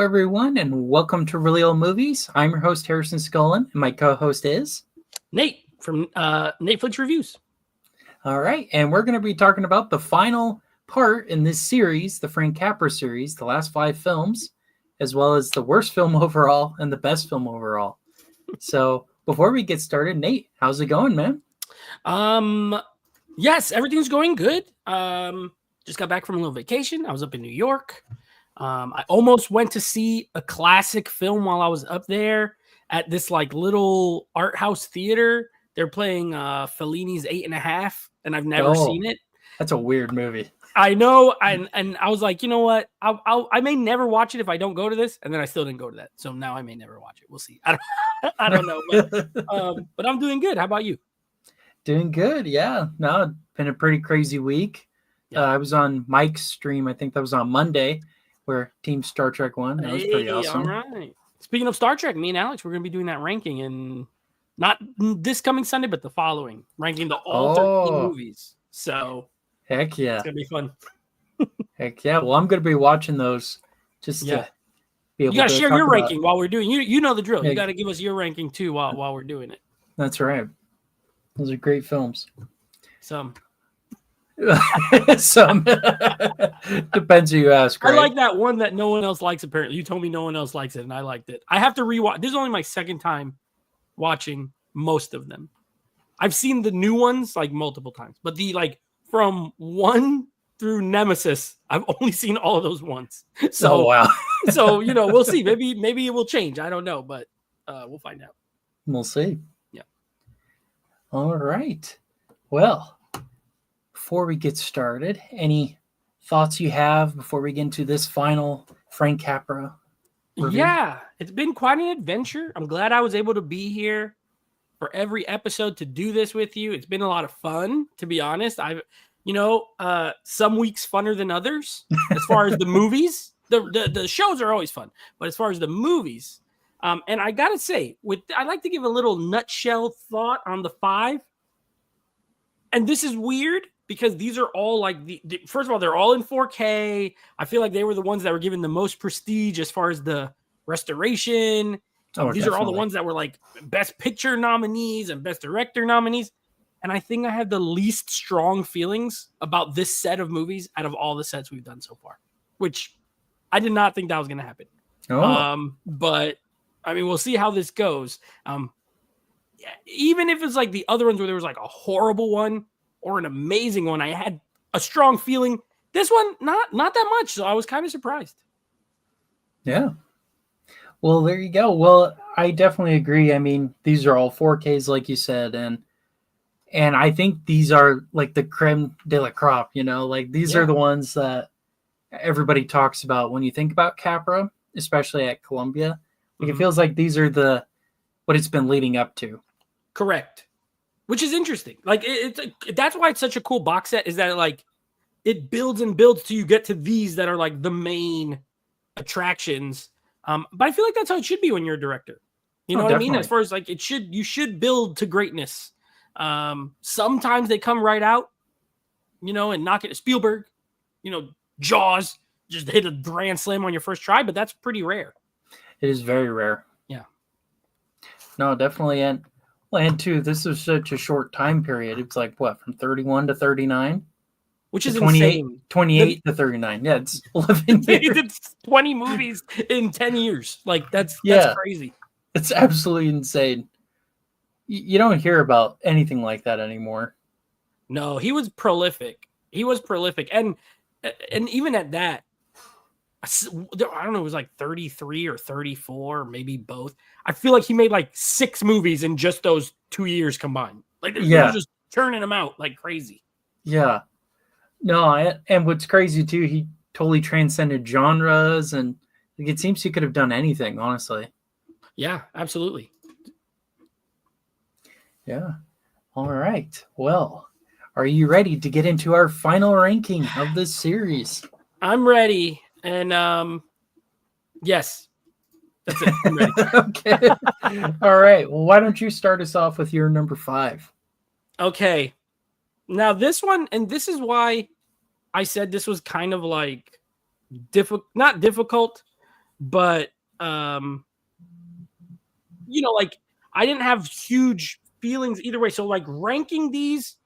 everyone, and welcome to Really Old Movies. I'm your host, Harrison Scullin, and my co-host is... Nate from Nate Flix Reviews. All right, and we're going to be talking about the final part in this series, the Frank Capra series, the last 5 films, as well as the worst film overall and the best film overall. So before we get started, Nate, how's it going, man? Yes, everything's going good. Just got back from a little vacation. I was up in New York. I almost went to see a classic film while I was up there at this like little art house theater. They're playing Fellini's 8½, and I've never seen it. That's a weird movie. I know, and I was like, you know what? I may never watch it if I don't go to this, and then I still didn't go to that. So now I may never watch it. We'll see. I don't know, but I'm doing good. How about you? Doing good, yeah. No, it's been a pretty crazy week. Yeah. I was on Mike's stream. I think that was on Monday, where Team Star Trek won. That was pretty awesome. All right. Speaking of Star Trek, me and Alex, we're going to be doing that ranking in not this coming Sunday, but the following, ranking the all 13 movies. So heck yeah, it's going to be fun. Heck yeah. Well, I'm going to be watching those just to be able to. You got to share your ranking while we're doing. You know the drill. Yeah. You got to give us your ranking too while we're doing it. That's right. Those are great films. Some depends who you ask. Right? I like that one that no one else likes. Apparently, you told me no one else likes it, and I liked it. I have to rewatch. This is only my second time watching most of them. I've seen the new ones like multiple times, but the like from 1 through Nemesis, I've only seen all of those once. So wow. So we'll see. Maybe it will change. I don't know, but we'll find out. We'll see. Yeah. All right. Well, before we get started, any thoughts you have before we get into this final Frank Capra review? Yeah, it's been quite an adventure. I'm glad I was able to be here for every episode to do this with you. It's been a lot of fun, to be honest. Some weeks funner than others as far as the movies. The shows are always fun, but as far as the movies, and I gotta say, I like to give a little nutshell thought on the 5. And this is weird because these are all like first of all, they're all in 4K. I feel like they were the ones that were given the most prestige as far as the restoration. These are all the ones that were like Best Picture nominees and Best Director nominees. And I think I have the least strong feelings about this set of movies out of all the sets we've done so far, which I did not think that was going to happen. But I mean, we'll see how this goes. Even if it's like the other ones where there was like a horrible one or an amazing one, I had a strong feeling. This one, not that much. So I was kind of surprised. Yeah. Well, there you go. Well, I definitely agree. I mean, these are all 4Ks, like you said, and I think these are like the creme de la crop. Like these are the ones that everybody talks about when you think about Capra, especially at Columbia. Like it feels like these are what it's been leading up to. Correct. Which is interesting. Like that's why it's such a cool box set, is that like it builds and builds till you get to these that are like the main attractions. But I feel like that's how it should be when you're a director. You know what I mean? As far as like you should build to greatness. Sometimes they come right out, and knock it. Spielberg, Jaws, just hit a grand slam on your first try, but that's pretty rare. It is very rare. Yeah. No, definitely. And too, this is such a short time period. It's like what, from 31 to 39? Which is insane. 28 to 39. Yeah, it's 11 years. It's 20 movies in 10 years. Like that's crazy. It's absolutely insane. You don't hear about anything like that anymore. No, he was prolific. And even at that, I don't know, it was like 33 or 34, maybe both. I feel like he made like 6 movies in just those 2 years combined. Like, he was just turning them out like crazy. Yeah. No, and what's crazy too, he totally transcended genres, and like, it seems he could have done anything, honestly. Yeah, absolutely. Yeah. All right. Well, are you ready to get into our final ranking of this series? I'm ready. And yes, that's it. I'm ready. Okay. All right. Well, why don't you start us off with your number 5? Okay. Now this one, and this is why I said this was kind of like not difficult, but like I didn't have huge feelings either way. So like ranking these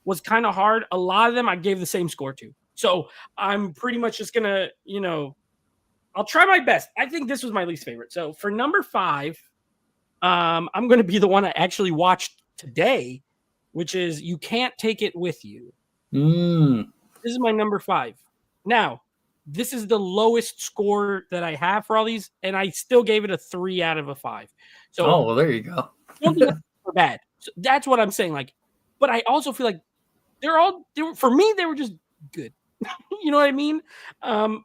was kind of hard. A lot of them I gave the same score to. So I'm pretty much just gonna, I'll try my best. I think this was my least favorite. So for number 5, I'm gonna be the one I actually watched today, which is You Can't Take It With You. This is my number 5. Now, this is the lowest score that I have for all these, and I still gave it a 3 out of a 5. So, well, there you go. don't think that's bad. So that's what I'm saying. Like, but I also feel like for me, they were just good. You know what I mean?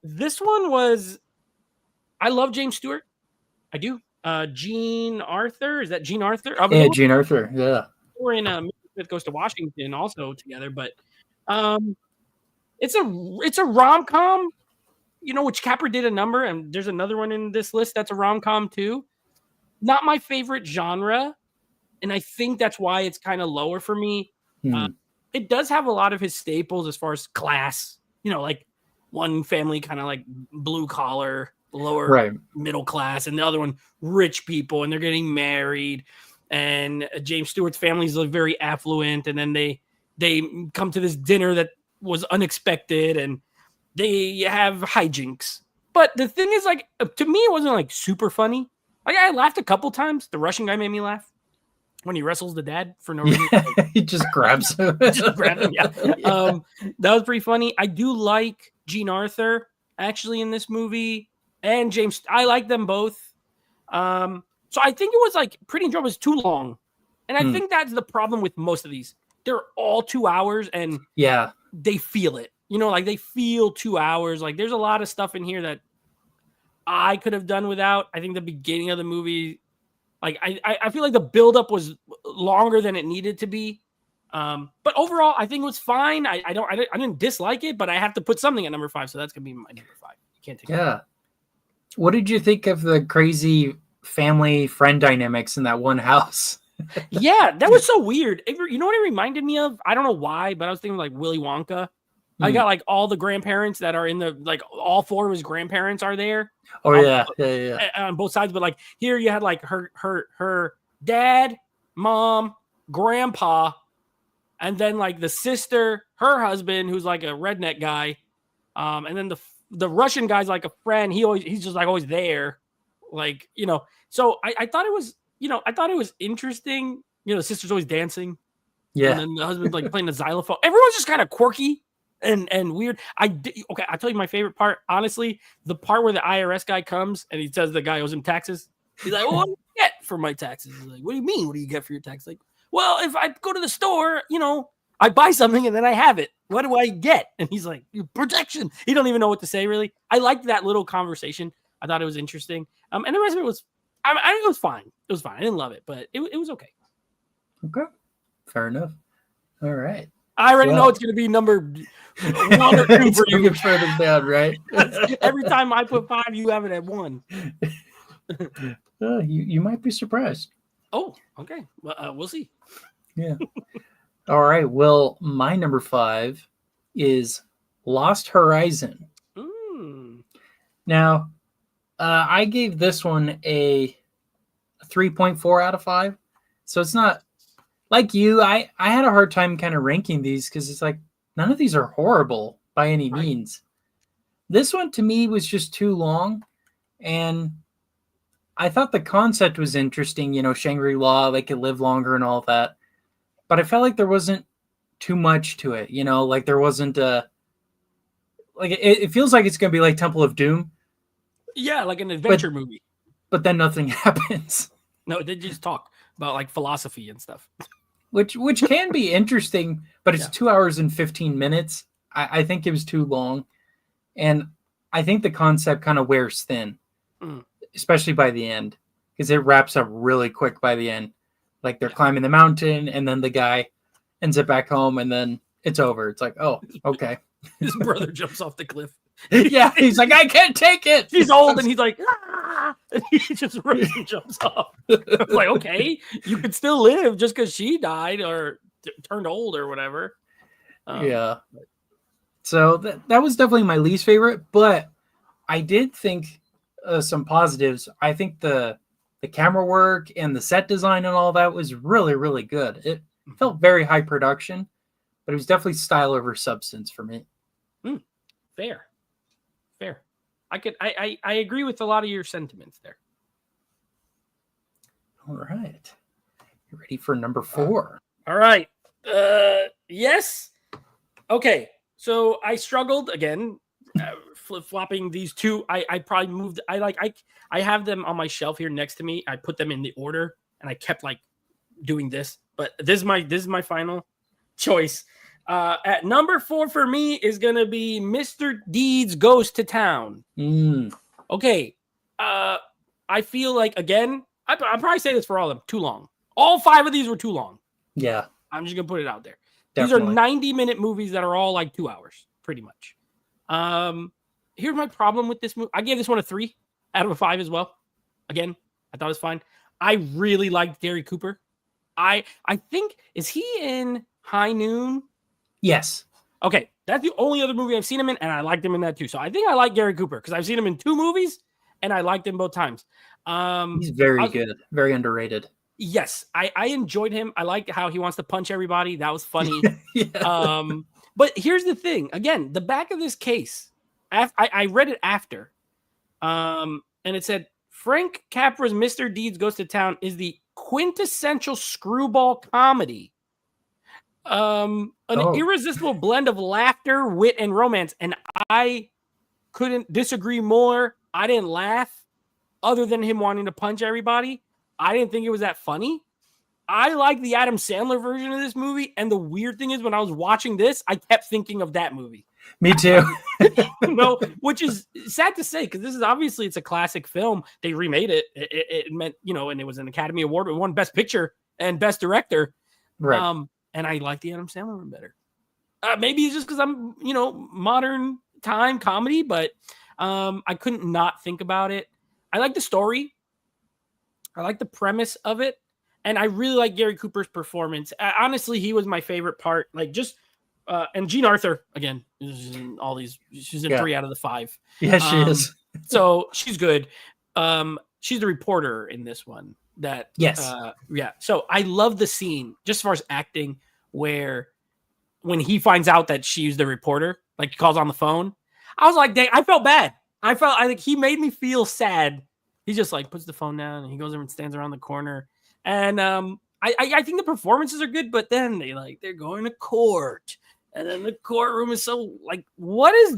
This one was. I love James Stewart. I do. Jean Arthur. Is that Jean Arthur? Yeah, Jean Arthur. Yeah. We're in Smith Goes to Washington also together, but it's a rom-com, which Capra did a number, and there's another one in this list that's a rom-com too. Not my favorite genre, and I think that's why it's kind of lower for me. It does have a lot of his staples as far as class, like one family kind of like blue collar, lower middle class, and the other one rich people, and they're getting married. And James Stewart's family is very affluent, and then they come to this dinner that was unexpected, and they have hijinks. But the thing is, like, to me, it wasn't like super funny. Like, I laughed a couple times. The Russian guy made me laugh when he wrestles the dad for no reason. He just grabs him. Yeah. That was pretty funny. I do like Jean Arthur actually in this movie, and James. I like them both. So I think it was like Pretty in Trouble was too long, and I think that's the problem with most of these. They're all 2 hours, and they feel it. Like they feel 2 hours. Like there's a lot of stuff in here that I could have done without. I think the beginning of the movie, like I feel like the buildup was longer than it needed to be. But overall, I think it was fine. I didn't dislike it, but I have to put something at number 5, so that's gonna be my number 5. You can't take it. Yeah. What did you think of the crazy family friend dynamics in that one house? Yeah, that was so weird. You know what it reminded me of? I don't know why, but I was thinking like Willy Wonka. I got like all the grandparents that are in the, like all 4 of his grandparents are there. Oh yeah. On both sides, but like here you had like her dad, mom, grandpa, and then like the sister, her husband, who's like a redneck guy, and then the Russian guy's like a friend. He's just like always there, like So I thought it was I thought it was interesting. The sister's always dancing, and then the husband's like playing the xylophone. Everyone's just kind of quirky and weird. I'll tell you my favorite part. Honestly, the part where the IRS guy comes and he says the guy owes him taxes. He's like, "Well, what do you get for my taxes?" He's like, "What do you mean? What do you get for your taxes?" Like, "Well, if I go to the store, I buy something and then I have it. What do I get?" And he's like, "Protection." He don't even know what to say, really. I liked that little conversation. I thought it was interesting. And the rest of it was, I think it was fine. It was fine. I didn't love it, but it was okay. Okay. Fair enough. All right. I already know it's going to be number 1 or 2 for you. Further down, right? Every time I put 5, you have it at 1. You might be surprised. Oh, okay. Well, we'll see. Yeah. All right. Well, my number 5 is Lost Horizon. Now, I gave this one a 3.4 out of 5. So it's not like you. I had a hard time kind of ranking these because it's like none of these are horrible by any means. This one to me was just too long, and I thought the concept was interesting. Shangri-La, they could live longer and all of that, but I felt like there wasn't too much to it. Like there wasn't it feels like it's gonna be like Temple of Doom. Yeah, like an adventure movie. But then nothing happens. No, they just talk about like philosophy and stuff. Which can be interesting, but it's 2 hours and 15 minutes. I think it was too long. And I think the concept kind of wears thin, especially by the end, because it wraps up really quick by the end. Like they're climbing the mountain, and then the guy ends up back home, and then it's over. It's like, oh, okay. His brother jumps off the cliff. Yeah, he's like, I can't take it. He's old, and he's like, ah! And he just runs and jumps off. I'm like, okay, you could still live just because she died or turned old or whatever. Yeah. So that was definitely my least favorite, but I did think some positives, I think the camera work and the set design and all that was really, really good. It felt very high production, but it was definitely style over substance for me. Fair. I agree with a lot of your sentiments there. All right. You ready for number 4? All right. Yes. Okay. So I struggled again, flip-flopping these two. I probably moved. I have them on my shelf here next to me. I put them in the order, and I kept like doing this. But this is my final choice. At number 4 for me is gonna be Mr. Deeds Goes to Town. Okay. I feel like again, I'll probably say this for all of them. Too long. All 5 of these were too long. Yeah. I'm just gonna put it out there. Definitely. These are 90-minute movies that are all like 2 hours, pretty much. Here's my problem with this movie. I gave this one a 3 out of a 5 as well. Again, I thought it was fine. I really liked Gary Cooper. I think, is he in High Noon? Yes. Okay, that's the only other movie I've seen him in, and I liked him in that too. So I think I like Gary Cooper because I've seen him in 2 movies, and I liked him both times. He's very good, very underrated. Yes, I enjoyed him. I liked how he wants to punch everybody. That was funny. Yeah. But here's the thing. Again, the back of this case, I read it after, and it said Frank Capra's Mr. Deeds Goes to Town is the quintessential screwball comedy. An irresistible blend of laughter, wit, and romance. And I couldn't disagree more. I didn't laugh other than him wanting to punch everybody. I didn't think it was that funny. I like the Adam Sandler version of this movie. And the weird thing is when I was watching this, I kept thinking of that movie. Me too. Which is sad to say because this is obviously it's a classic film. They remade it. It meant, and it was an Academy Award. It won Best Picture and Best Director. Right. And I like the Adam Sandler one better. Maybe it's just because I'm, modern time comedy, but I couldn't not think about it. I like the story. I like the premise of it. And I really like Gary Cooper's performance. Honestly, he was my favorite part. Like just, and Jean Arthur, again, is in all these, she's in 3 out of the 5. Yeah, she is. So she's good. She's the reporter in this one. Yes. So I love the scene, just as far as acting, where when he finds out that she's the reporter, like he calls on the phone, I was like, dang, I felt bad. I think he made me feel sad. He just like puts the phone down and he goes over and stands around the corner. And I think the performances are good, but then they're going to court. And then the courtroom is so like, why is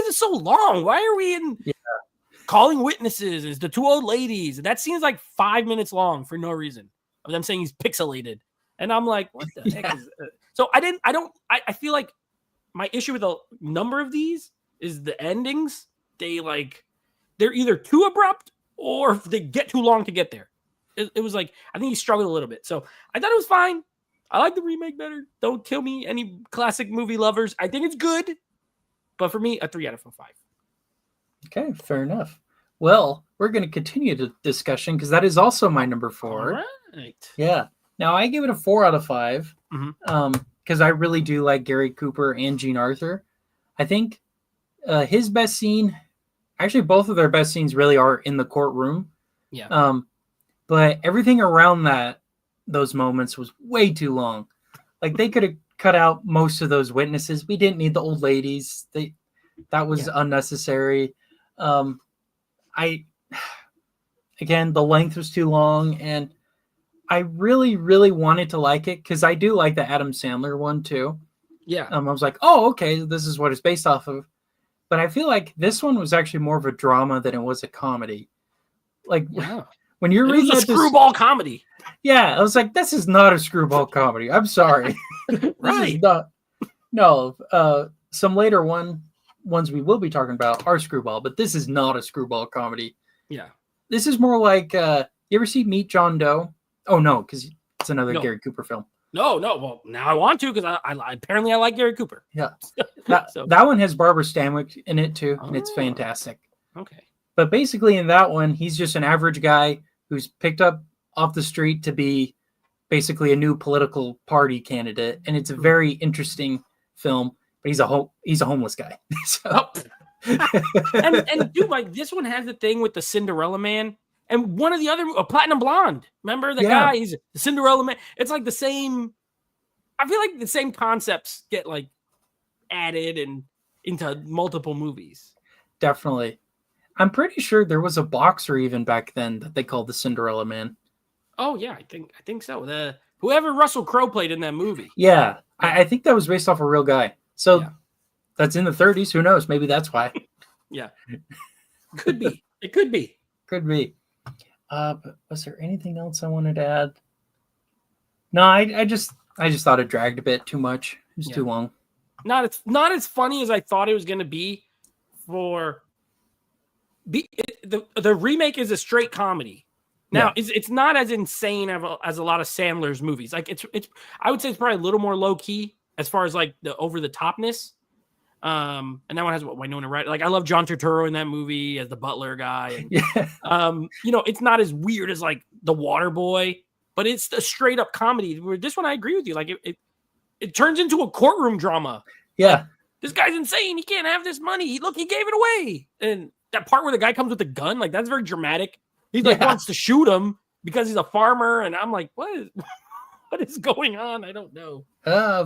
it so long? Why are we in calling witnesses? Is the 2 old ladies? That seems like 5 minutes long for no reason. Of them saying he's pixelated. And I'm like, what the heck is so I feel like my issue with a number of these is the endings. They're either too abrupt or they get too long to get there. It was like, I think he struggled a little bit. So I thought it was fine. I like the remake better. Don't kill me, any classic movie lovers. I think it's good. But for me, a 3 out of 5. Okay, fair enough. Well, we're going to continue the discussion because that is also my number 4. All right. Yeah. Now, I give it a 4 out of 5 because I really do like Gary Cooper and Jean Arthur. I think his best scene, actually both of their best scenes really are in the courtroom. Yeah. But everything around those moments was way too long. Like they could have cut out most of those witnesses. We didn't need the old ladies. That was unnecessary. Again, the length was too long, and I really, really wanted to like it because I do like the Adam Sandler one too. Yeah. I was like, oh, okay, this is what it's based off of. But I feel like this one was actually more of a drama than it was a comedy. Like when you're reading a screwball comedy. Yeah, I was like, this is not a screwball comedy. I'm sorry. Right. No. Some later ones we will be talking about are screwball, but this is not a screwball comedy. Yeah. This is more like you ever see Meet John Doe? Oh no, because it's another Gary Cooper film. No. Well, now I want to because I apparently I like Gary Cooper. Yeah. That one has Barbara Stanwyck in it too, and it's fantastic. Okay. But basically in that one, he's just an average guy who's picked up off the street to be basically a new political party candidate, and it's a very interesting film. But he's a homeless guy. So and dude, like this one has the thing with the Cinderella Man, and one of the other Platinum Blonde. Remember the guy? He's the Cinderella Man. It's like the same. I feel like the same concepts get like added and into multiple movies. Definitely. I'm pretty sure there was a boxer even back then that they called the Cinderella Man. Oh yeah, I think so. Whoever Russell Crowe played in that movie. Yeah, I think that was based off a real guy. So that's in the 30s. Who knows? Maybe that's why. Yeah, could be. It could be. Could be. But was there anything else I wanted to add? No, I just thought it dragged a bit too much. It was too long. Not as funny as I thought it was going to be. The remake is a straight comedy. Now it's not as insane as a lot of Sandler's movies. Like it's I would say it's probably a little more low key as far as like the over the topness. And that one has Winona Ryder. Like I love John Turturro in that movie as the butler guy. And, it's not as weird as like The Water Boy, but it's a straight up comedy. Where this one, I agree with you. Like it turns into a courtroom drama. Yeah, like, this guy's insane. He can't have this money. He gave it away. And that part where the guy comes with the gun, like that's very dramatic. He wants to shoot him because he's a farmer, and I'm like, what is going on? I don't know.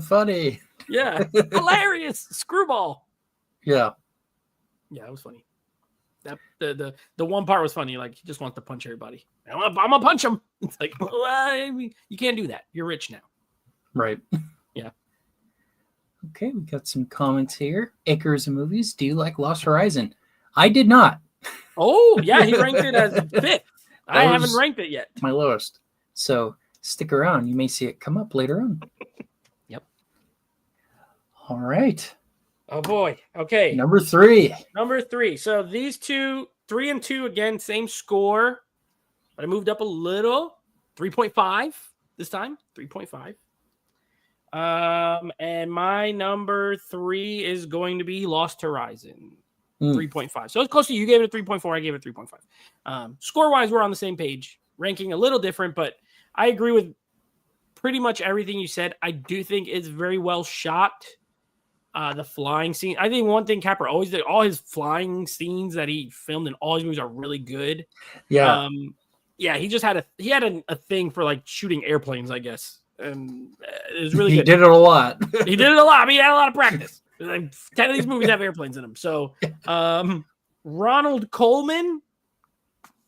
Funny. Yeah, hilarious screwball. Yeah, it was funny. That the one part was funny. Like he just wants to punch everybody. I'm gonna punch him. It's like, you can't do that. You're rich now. Right. Yeah. Okay, we got some comments here. Acres of movies. Do you like Lost Horizon? I did not. Oh, yeah, he ranked it as 5th. I haven't ranked it yet. My lowest. So stick around. You may see it come up later on. Yep. All right. Oh, boy. Okay. Number 3. So these two, 3 and 2, again, same score. But I moved up a little. 3.5 this time. 3.5. And my number 3 is going to be Lost Horizon. 3.5. So it's close to you. You gave it a 3.4. I gave it a 3.5. Score-wise, we're on the same page. Ranking a little different, but I agree with pretty much everything you said. I do think it's very well shot. The flying scene. I think one thing Capra always did, all his flying scenes that he filmed in all his movies are really good. Yeah. He just had a thing for like shooting airplanes, I guess. And it was really good. He did it a lot. He did it a lot. I mean, he had a lot of practice. Like 10 of these movies have airplanes in them. So Ronald Coleman,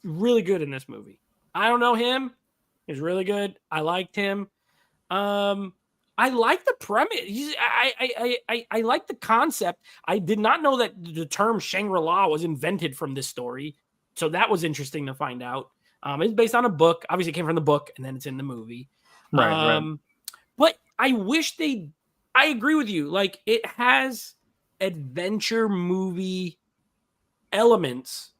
really good in this movie. I don't know him. He's really good. I liked him. I like the premise. I like the concept. I did not know that the term Shangri-La was invented from this story. So that was interesting to find out. It's based on a book. Obviously, it came from the book, and then it's in the movie. Right. But I wish I agree with you. Like, it has adventure movie elements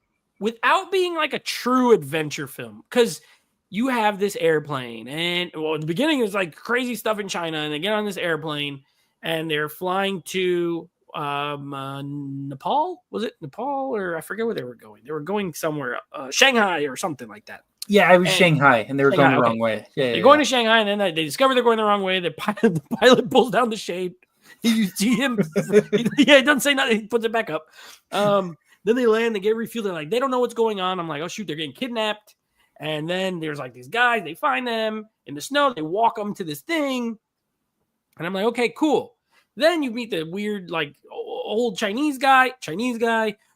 without being like a true adventure film. Because you have this airplane, and at the beginning is like crazy stuff in China, and they get on this airplane, and they're flying to Nepal. Was it Nepal, or I forget where they were going? They were going somewhere, Shanghai or something like that. Yeah, it was Shanghai, and they were going the wrong way. Yeah, they're going to Shanghai, and then they discover they're going the wrong way. The pilot pulls down the shade. You see him. He doesn't say nothing. He puts it back up. Then they land. They get refueled. They're like, they don't know what's going on. I'm like, oh shoot, they're getting kidnapped. And then there's like these guys. They find them in the snow. They walk them to this thing, and I'm like, okay, cool. Then you meet the weird like old Chinese guy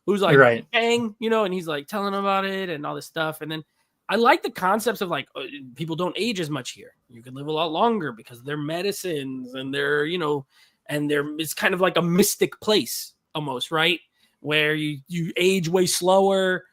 who's like, dang, and he's like telling them about it and all this stuff, and then. I like the concepts of like people don't age as much here. You can live a lot longer because they're medicines and it's kind of like a mystic place almost, right? Where you age way slower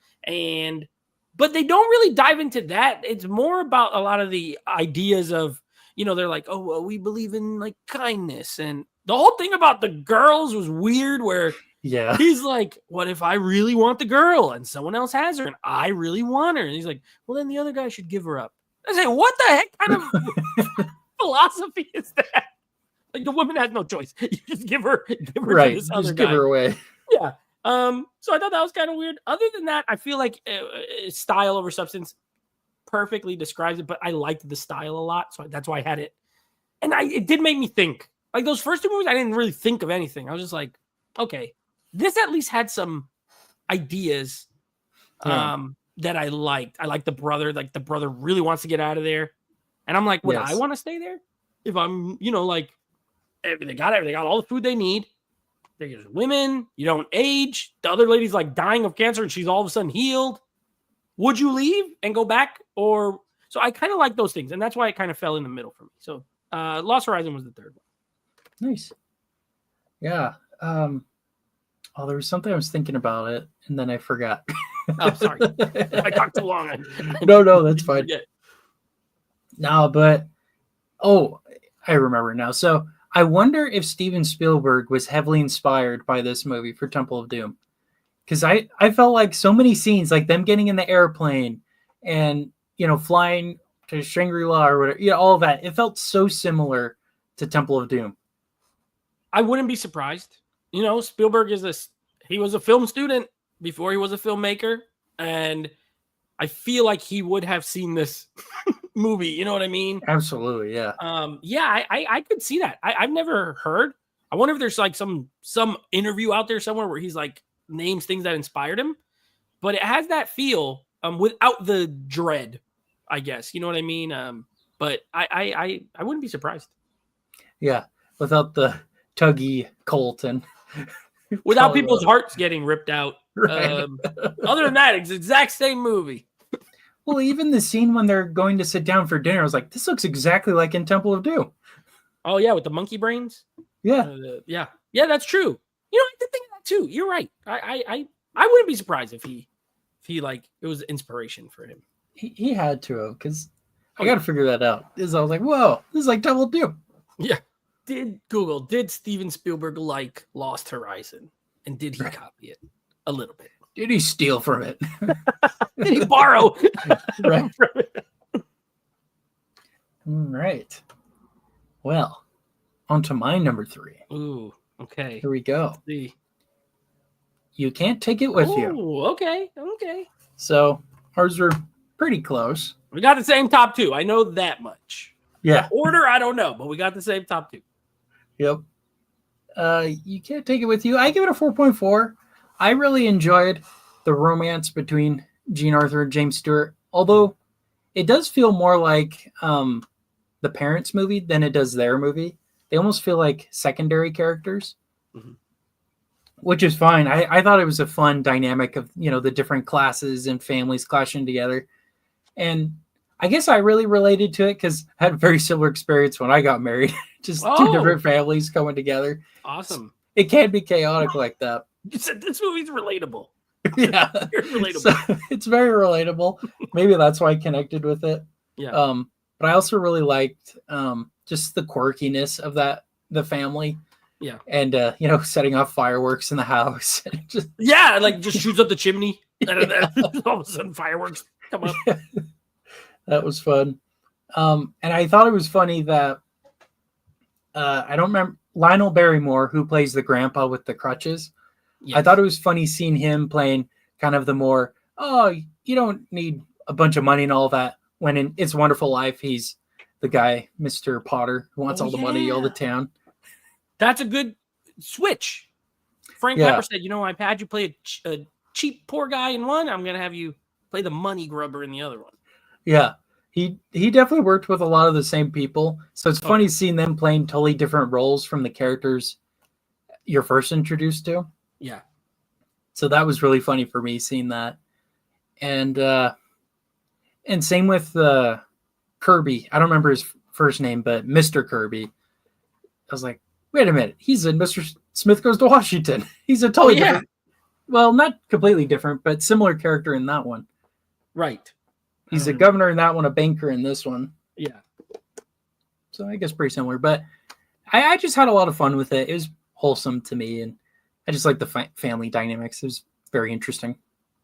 but they don't really dive into that. It's more about a lot of the ideas of, they're like, oh, well, we believe in like kindness. And the whole thing about the girls was weird where he's like, what if I really want the girl and someone else has her and I really want her? And he's like, well, then the other guy should give her up. I say, what the heck kind of philosophy is that? Like the woman has no choice. You just give her to this other guy. Give her away. Yeah. So I thought that was kind of weird. Other than that, I feel like style over substance perfectly describes it, but I liked the style a lot. So that's why I had it. And it did make me think. Like those first two movies, I didn't really think of anything. I was just like, okay. This at least had some ideas Yeah. that I liked. I like the brother. Like the brother really wants to get out of there, and I'm like, would I Yes. want to stay there if I'm, like they got all the food they need. There's women. You don't age. The other lady's like dying of cancer, and she's all of a sudden healed. Would you leave and go back? Or so I kind of like those things, and that's why it kind of fell in the middle for me. So Lost Horizon was the third one. Nice. Yeah. There was something I was thinking about it, and then I forgot. Oh, sorry. I talked too long. No, that's fine. No, but I remember now. So I wonder if Steven Spielberg was heavily inspired by this movie for Temple of Doom. Because I felt like so many scenes, like them getting in the airplane and, flying to Shangri-La or whatever, all of that. It felt so similar to Temple of Doom. I wouldn't be surprised. Spielberg he was a film student before he was a filmmaker. And I feel like he would have seen this movie. You know what I mean? Absolutely, yeah. I could see that. I've never heard. I wonder if there's like some interview out there somewhere where he's like names things that inspired him, but it has that feel without the dread, I guess. You know what I mean? But I wouldn't be surprised. Yeah, without the tuggy Colt and without people's hearts getting ripped out. Right. Other than that, it's the exact same movie. Well, even the scene when they're going to sit down for dinner, I was like, this looks exactly like in Temple of Doom. Oh, yeah, with the monkey brains? Yeah. Yeah, that's true. I did think of that too. You're right. I wouldn't be surprised if he like it was inspiration for him. He had to have, because I got to figure that out. I was like, whoa, this is like Temple of Doom. Yeah. Did Steven Spielberg like Lost Horizon? And did he copy it a little bit? Did he steal from it? Did he borrow? Right. All right. Well, on to my number 3. Ooh, okay. Here we go. Let's see. You Can't Take It With You. Oh, okay. So ours are pretty close. We got the same top 2. I know that much. Yeah. Order, I don't know, but we got the same top 2. Yep. You Can't Take It With You. I give it a 4.4. I really enjoyed the romance between Jean Arthur and James Stewart, although it does feel more like the parents' movie than it does their movie. They almost feel like secondary characters, which is fine. I thought it was a fun dynamic of, the different classes and families clashing together. And I guess I really related to it because I had a very similar experience when I got married. Just two different families coming together. Awesome. It can be chaotic like that. You said this movie's relatable. Yeah. It's relatable. So, it's very relatable. Maybe that's why I connected with it. Yeah. But I also really liked just the quirkiness of the family. Yeah. And, setting off fireworks in the house. Just shoots up the chimney. And then all of a sudden fireworks come up. Yeah. That was fun. And I thought it was funny that I don't remember Lionel Barrymore, who plays the grandpa with the crutches. Yes. I thought it was funny seeing him playing kind of the more, you don't need a bunch of money and all that. When in It's a Wonderful Life, he's the guy, Mr. Potter, who wants all the money all the town. That's a good switch. Frank Capra said, I've had you play a cheap poor guy in one. I'm going to have you play the money grubber in the other one. Yeah. He definitely worked with a lot of the same people. So it's funny seeing them playing totally different roles from the characters you're first introduced to. Yeah. So that was really funny for me seeing that. And same with Kirby. I don't remember his first name, but Mr. Kirby. I was like, wait a minute. He's in Mr. Smith Goes to Washington. He's a totally different. Well, not completely different, but similar character in that one. Right. He's a governor in that one, a banker in this one. Yeah. So I guess pretty similar. But I just had a lot of fun with it. It was wholesome to me. And I just like the family dynamics. It was very interesting.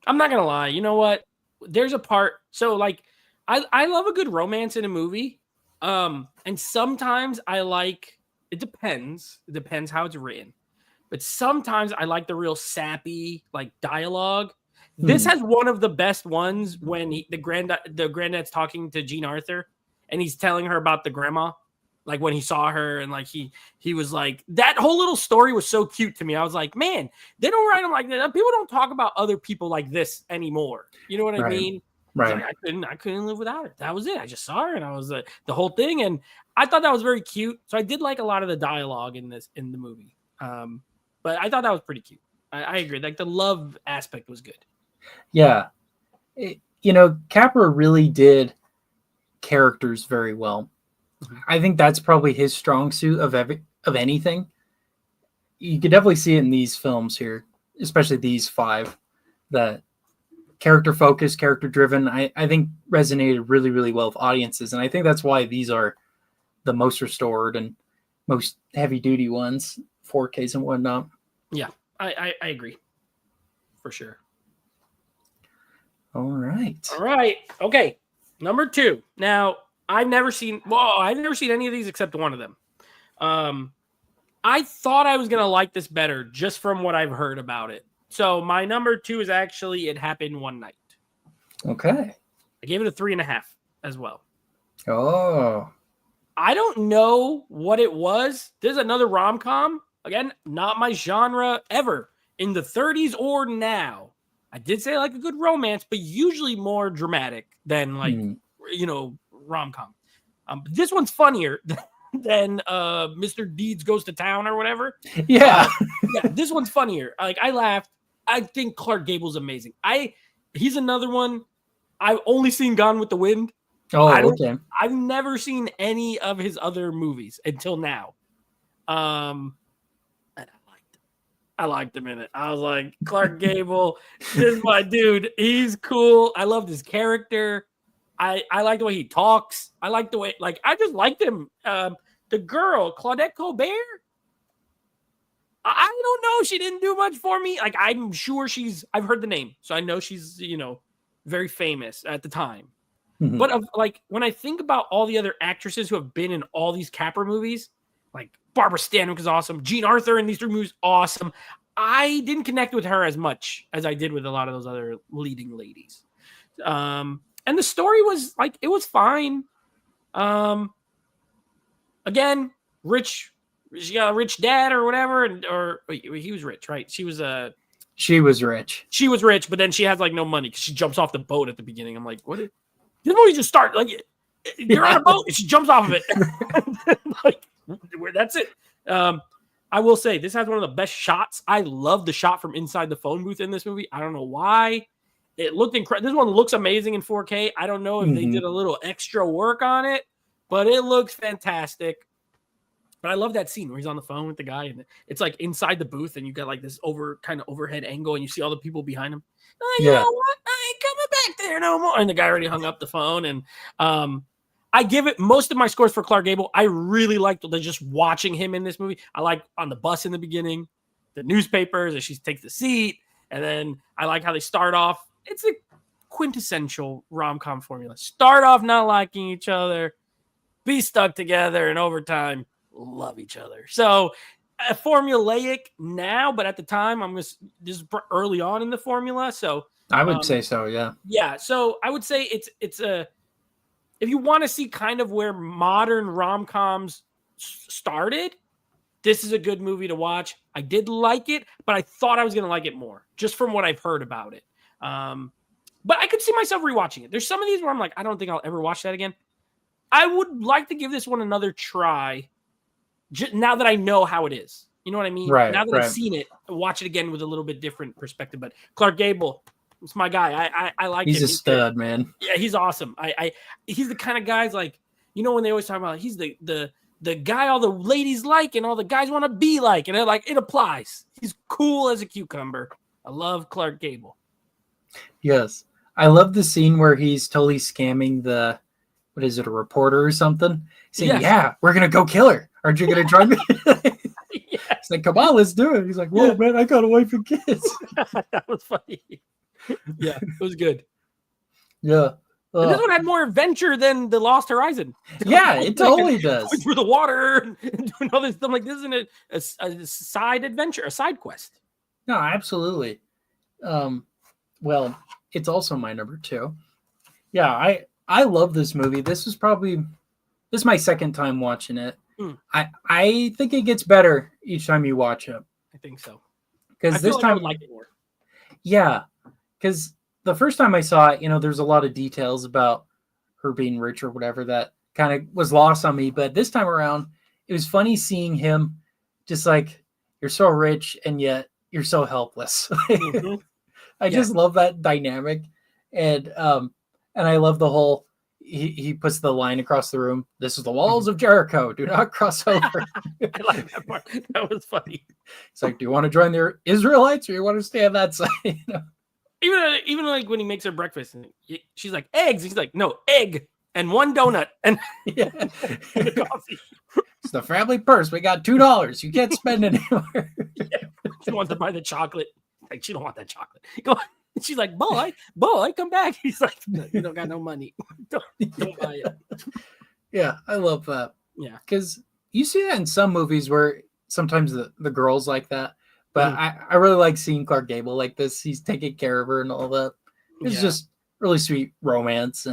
I'm not going to lie. You know what? There's a part. So like, I love a good romance in a movie. And sometimes I like, it depends. It depends how it's written. But sometimes I like the real sappy, like dialogue. This has one of the best ones when the granddad's talking to Jean Arthur and he's telling her about the grandma, like when he saw her and like he was like, that whole little story was so cute to me. I was like, man, they don't write them like that. People don't talk about other people like this anymore. You know what I mean? Right. Like, I couldn't live without her. That was it. I just saw her and I was the whole thing. And I thought that was very cute. So I did like a lot of the dialogue in the movie. But I thought that was pretty cute. I agree. Like the love aspect was good. Yeah. Capra really did characters very well. I think that's probably his strong suit of anything. You could definitely see it in these films here, especially these 5, that character focused, character driven, I think resonated really, really well with audiences. And I think that's why these are the most restored and most heavy duty ones, 4Ks and whatnot. Yeah, I agree. For sure. All right. Okay. Number 2. Now, I've never seen any of these except one of them. I thought I was going to like this better just from what I've heard about it. So my number 2 is actually It Happened One Night. Okay. I gave it a 3.5 as well. Oh. I don't know what it was. There's another rom-com. Again, not my genre ever. In the 30s or now. I did say I like a good romance, but usually more dramatic than like, rom-com. This one's funnier than Mr. Deeds Goes to Town or whatever. Yeah. This one's funnier. Like, I laughed. I think Clark Gable's amazing. He's another one. I've only seen Gone with the Wind. Oh, okay. I've never seen any of his other movies until now. And I liked him in it. I was like, Clark Gable, this is my dude. He's cool. I loved his character. I like the way he talks. I like the way, like, I just liked him. The girl, Claudette Colbert, I don't know. She didn't do much for me. Like, I'm sure I've heard the name. So I know she's, very famous at the time. Mm-hmm. But like, when I think about all the other actresses who have been in all these Capra movies, like Barbara Stanwyck is awesome. Jean Arthur in these 3 movies, awesome. I didn't connect with her as much as I did with a lot of those other leading ladies. And the story was like, it was fine. Again, she got a rich dad or whatever, or he was rich, right? She was rich. She was rich, but then she has like no money because she jumps off the boat at the beginning. I'm like, what? This movie just start like you're on a boat and she jumps off of it. Like, that's it. I will say this has one of the best shots. I love the shot from inside the phone booth in this movie. I don't know why. It looked incredible. This one looks amazing in 4K. I don't know if they did a little extra work on it, but it looks fantastic. But I love that scene where he's on the phone with the guy and it's like inside the booth and you got like this overhead angle and you see all the people behind him. You know what? I ain't coming back there no more. And the guy already hung up the phone. And I give it most of my scores for Clark Gable. I really liked just watching him in this movie. I like on the bus in the beginning, the newspapers as she takes the seat. And then I like how they start off. It's a quintessential rom-com formula. Start off not liking each other, be stuck together, and over time, love each other. So formulaic now, but at the time, this is early on in the formula. So I would say so, yeah. Yeah, so I would say it's if you want to see kind of where modern rom-coms started, this is a good movie to watch. I did like it, but I thought I was going to like it more just from what I've heard about it. But I could see myself rewatching it. There's some of these where I'm like, I don't think I'll ever watch that again. I would like to give this one another try now that I know how it is. You know what I mean? Right. Now that I've seen it, watch it again with a little bit different perspective. But Clark Gable, it's my guy. I like him. He's a stud, man. Yeah, he's awesome. He's the kind of guys like, when they always talk about he's the guy all the ladies like and all the guys want to be like, and they're like, it applies. He's cool as a cucumber. I love Clark Gable. Yes. I love the scene where he's totally scamming a reporter or something? Saying, yeah, we're going to go kill her. Aren't you going to drug me? It's like, come on, let's do it. He's like, whoa, man, I got a wife and kids. That was funny. Yeah, it was good. Yeah. And this one had more adventure than The Lost Horizon. Yeah, it totally does. Going through the water and doing all this stuff. Like, this isn't a side adventure, a side quest. No, absolutely. Well, it's also my number 2. Yeah, I love this movie. This was probably This is my second time watching it. Hmm. I think it gets better each time you watch it. I think so. I Because feel this like I would time, like it more. yeah, because the first time I saw it, there's a lot of details about her being rich or whatever that kind of was lost on me. But this time around, it was funny seeing him just like, you're so rich and yet you're so helpless. Mm-hmm. I just love that dynamic. And I love the whole he puts the line across the room. This is the walls of Jericho. Do not cross over. I like that part. That was funny. It's like, do you want to join the Israelites or you want to stay on that side? Even like when he makes her breakfast, and she's like eggs. He's like, no, egg and one donut and, Yeah. and a coffee. It's the family purse. We got $2. You can't spend it anywhere. Yeah. She wants to buy the chocolate. Like, she don't want that chocolate. Go on. She's like, boy, come back. He's like, no, you don't got no money. Don't buy it. Yeah, I love that. Yeah. Because you see that in some movies where sometimes the girls like that. But I really like seeing Clark Gable like this. He's taking care of her and all that. It's just really sweet romance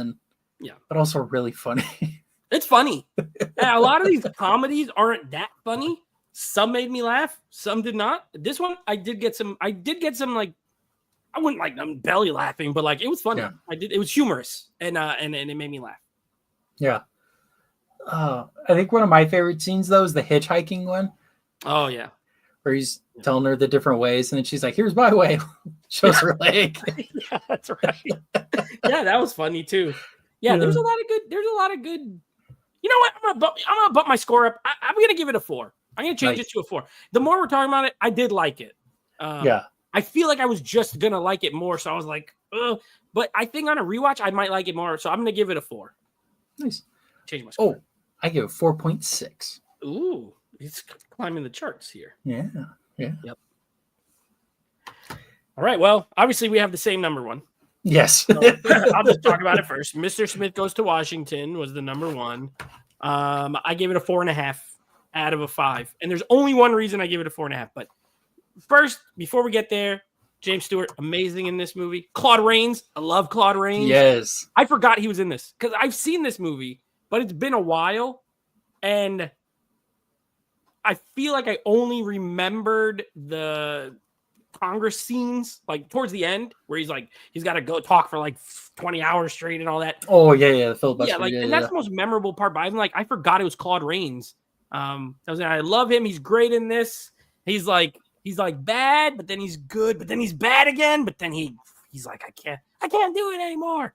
but also really funny. It's funny. And a lot of these comedies aren't that funny. Some made me laugh, some did not. This one, I did get some like, I wouldn't like them belly laughing, but like it was funny. Yeah. It was humorous and it made me laugh. Yeah. I think one of my favorite scenes though is the hitchhiking one. Oh yeah. Where he's telling her the different ways, and then she's like, "Here's my way." Shows her leg. Yeah, that's right. Yeah, that was funny too. Yeah, there's a lot of good. You know what? I'm gonna bump my score up. I'm gonna give it a 4. I'm gonna change it to a 4. The more we're talking about it, I did like it. I feel like I was just gonna like it more, so I was like, ugh. But I think on a rewatch, I might like it more, so I'm gonna give it a 4. Nice. Change my score. Oh, I give it 4.6. Ooh, he's climbing the charts here. Yeah. Yep. All right. Well, obviously we have the same number one. Yes. So, I'll just talk about it first. Mr. Smith Goes to Washington was the number one. I gave it a 4.5 out of a 5. And there's only one reason I give it a 4.5. But first, before we get there, James Stewart, amazing in this movie. Claude Rains, I love Claude Rains. Yes. I forgot he was in this because I've seen this movie, but it's been a while. And I feel like I only remembered the Congress scenes, like towards the end, where he's got to go talk for like 20 hours straight and all that. Oh yeah, the filibuster. Yeah, and that's the most memorable part. But I'm like, I forgot it was Claude Rains. I love him. He's great in this. He's like bad, but then he's good, but then he's bad again. But then he's like, I can't do it anymore.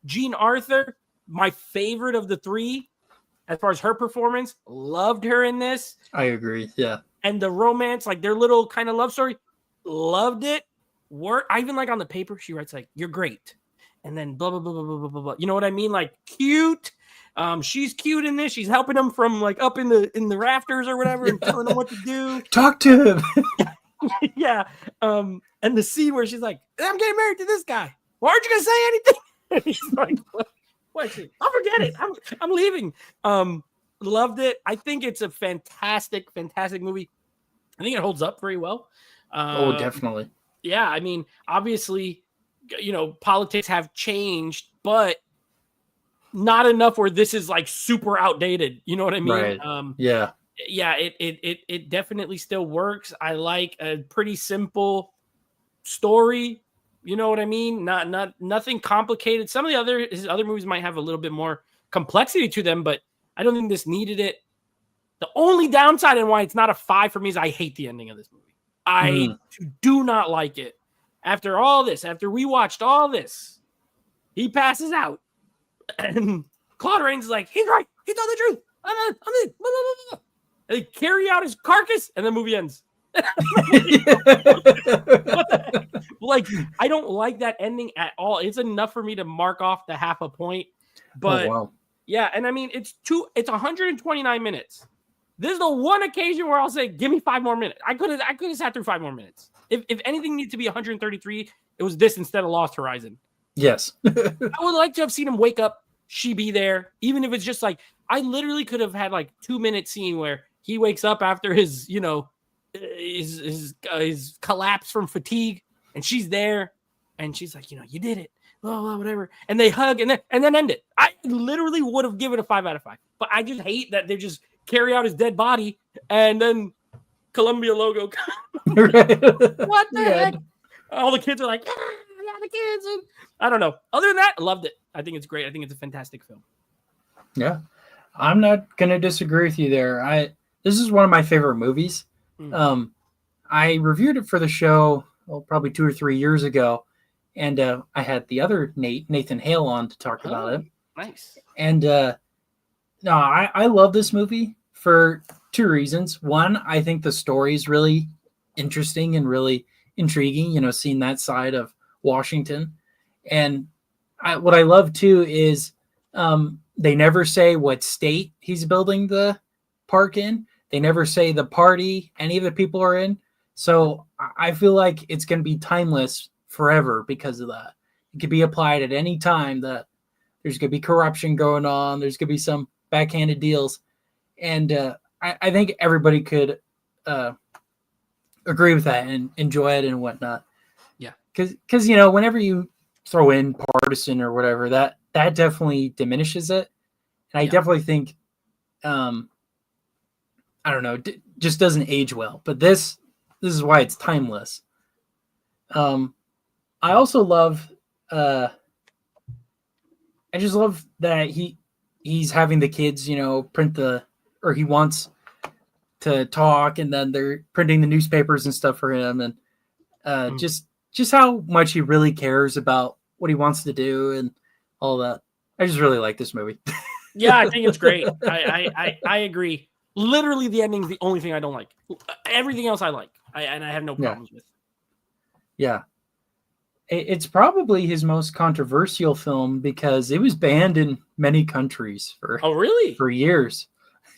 Jean Arthur, my favorite of the 3. As far as her performance, loved her in this. I agree. Yeah. And the romance, like their little kind of love story, loved it. I even like on the paper, she writes like, "You're great," and then blah blah blah blah blah blah blah. You know what I mean? Like cute. She's cute in this. She's helping him from like up in the rafters or whatever, and telling him what to do. Talk to him. Yeah. And the scene where she's like, "I'm getting married to this guy. Why aren't you gonna say anything?" And he's like, "What? I'll forget it. I'm leaving." Loved it. I think it's a fantastic movie. I think it holds up very well. Oh, definitely. Yeah, I mean, obviously, politics have changed, but not enough where this is like super outdated. You know what I mean? Right. Yeah. Yeah, it definitely still works. I like a pretty simple story. You know what I mean? Nothing complicated. Some of his other movies might have a little bit more complexity to them, but I don't think this needed it. The only downside and why it's not a 5 for me is I hate the ending of this movie. I do not like it. After we watched all this, he passes out. And Claude Rains is like, he's right. He told the truth. I'm in. Blah, blah, blah, blah. And they carry out his carcass and the movie ends. Like, I don't like that ending at all. It's enough for me to mark off the 0.5 point. But yeah, and I mean it's 129 minutes. This is the one occasion where I'll say, give me 5 more minutes. I could have sat through 5 more minutes. If anything needs to be 133, it was this instead of Lost Horizon. Yes. I would like to have seen him wake up, she be there, even if it's just like, I literally could have had like 2-minute scene where he wakes up after his collapse from fatigue, and she's there, and she's like, you did it. oh, whatever. And they hug and then end it. I literally would have given a 5 out of 5. But I just hate that they just carry out his dead body and then Columbia logo. What the heck? All the kids are like, yeah, the kids. And I don't know. Other than that, I loved it. I think it's great. I think it's a fantastic film. Yeah. I'm not going to disagree with you there. This is one of my favorite movies. I reviewed it for the show probably 2 or 3 years ago, and I had the other Nathan Hale on to talk about it. Nice. And no, I love this movie for 2 reasons. One, I think the story is really interesting and really intriguing, seeing that side of Washington. And what I love too is they never say what state he's building the park in. They never say the party any of the people are in. So I feel like it's going to be timeless forever because of that. It could be applied at any time that there's going to be corruption going on. There's going to be some backhanded deals. And I think everybody could agree with that and enjoy it and whatnot. Yeah. Because whenever you throw in partisan or whatever, that definitely diminishes it. And I definitely think, I don't know, just doesn't age well. But this is why it's timeless. I also love, I just love that he's having the kids, print or he wants to talk, and then they're printing the newspapers and stuff for him, and just how much he really cares about what he wants to do and all that. I just really like this movie. Yeah, I think it's great. I agree. Literally, the ending is the only thing I don't like. Everything else I like, and I have no problems with. Yeah. It's probably his most controversial film because it was banned in many countries for for years.